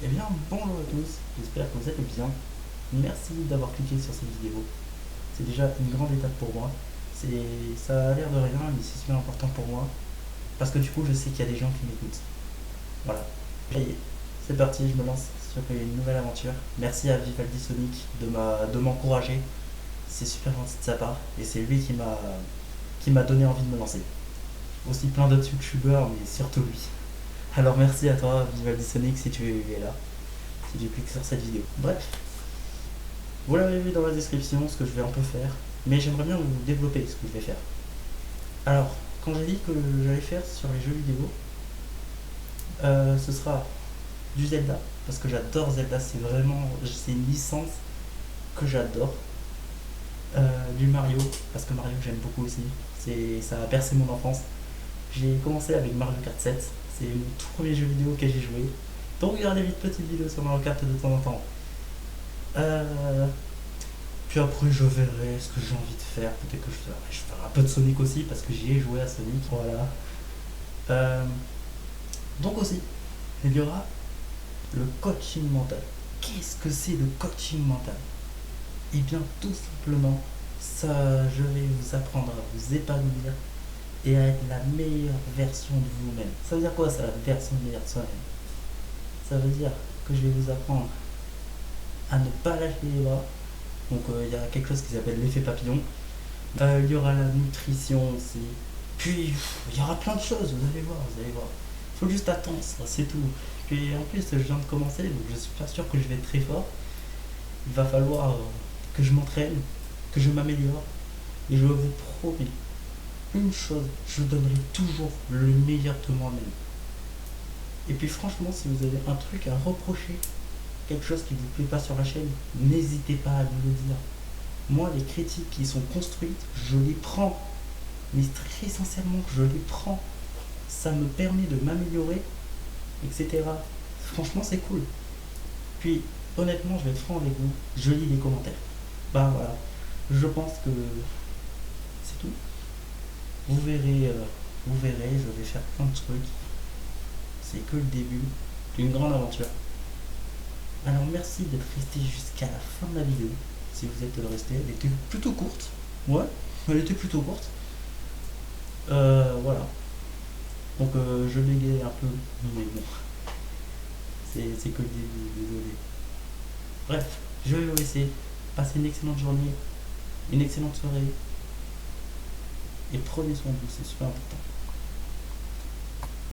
Eh bien, bonjour à tous, j'espère que vous allez bien. Merci d'avoir cliqué sur cette vidéo. C'est déjà une grande étape pour moi. Ça a l'air de rien, mais c'est super important pour moi. Parce que du coup, je sais qu'il y a des gens qui m'écoutent. Voilà. Ça y est, c'est parti, je me lance sur une nouvelle aventure. Merci à Vivaldi Sonic de m'encourager. C'est super gentil de sa part. Et c'est lui qui m'a donné envie de me lancer. Aussi plein d'autres youtubeurs, mais surtout lui. Alors merci à toi, Vivaldi Sonic, si tu es là, si tu cliques sur cette vidéo. Bref, vous l'avez vu dans la description ce que je vais un peu faire, mais j'aimerais bien vous développer ce que je vais faire. Alors, quand j'ai dit que j'allais faire sur les jeux vidéo, ce sera du Zelda, parce que j'adore Zelda, c'est une licence que j'adore. Du Mario, parce que Mario j'aime beaucoup aussi, ça a bercé mon enfance. J'ai commencé avec Mario Kart 7, c'est mon tout premier jeu vidéo que j'ai joué. Donc regardez vite petite vidéo sur Mario Kart de temps en temps. Euh, Puis après, je verrai ce que j'ai envie de faire. Peut-être que je ferai un peu de Sonic aussi, parce que j'y ai joué à Sonic. Voilà. Euh, donc aussi, il y aura le coaching mental. Qu'est-ce que c'est le coaching mental? Eh bien, tout simplement, je vais vous apprendre à vous épanouir et à être la meilleure version de vous-même. Ça veut dire quoi, ça, la version meilleure de soi-même? Ça veut dire que je vais vous apprendre à ne pas lâcher les bras. Donc, il y a quelque chose qui s'appelle l'effet papillon. Il y aura la nutrition aussi. Puis il y aura plein de choses, vous allez voir, vous allez voir. Il faut juste attendre, ça, c'est tout. Puis en plus, je viens de commencer, donc je suis pas sûr que je vais être très fort. Il va falloir que je m'entraîne, que je m'améliore. Et je vous promets une chose, je donnerai toujours le meilleur de moi-même. Et puis franchement, si vous avez un truc à reprocher, quelque chose qui ne vous plaît pas sur la chaîne, n'hésitez pas à me le dire. Moi, les critiques qui sont construites, je les prends. Mais très sincèrement, je les prends. Ça me permet de m'améliorer, etc. Franchement, c'est cool. Puis, honnêtement, je vais être franc avec vous, je lis les commentaires. Bah voilà, je pense que c'est tout. Vous verrez, je vais faire plein de trucs. C'est que le début d'une grande aventure. Alors merci d'être resté jusqu'à la fin de la vidéo. Si vous êtes resté, elle était plutôt courte. Ouais, elle était plutôt courte. Voilà. Donc je bégaye un peu, mais bon, c'est que le début, désolé. Bref, je vais vous laisser. Passez une excellente journée, une excellente soirée, et prenez soin de vous, c'est super important.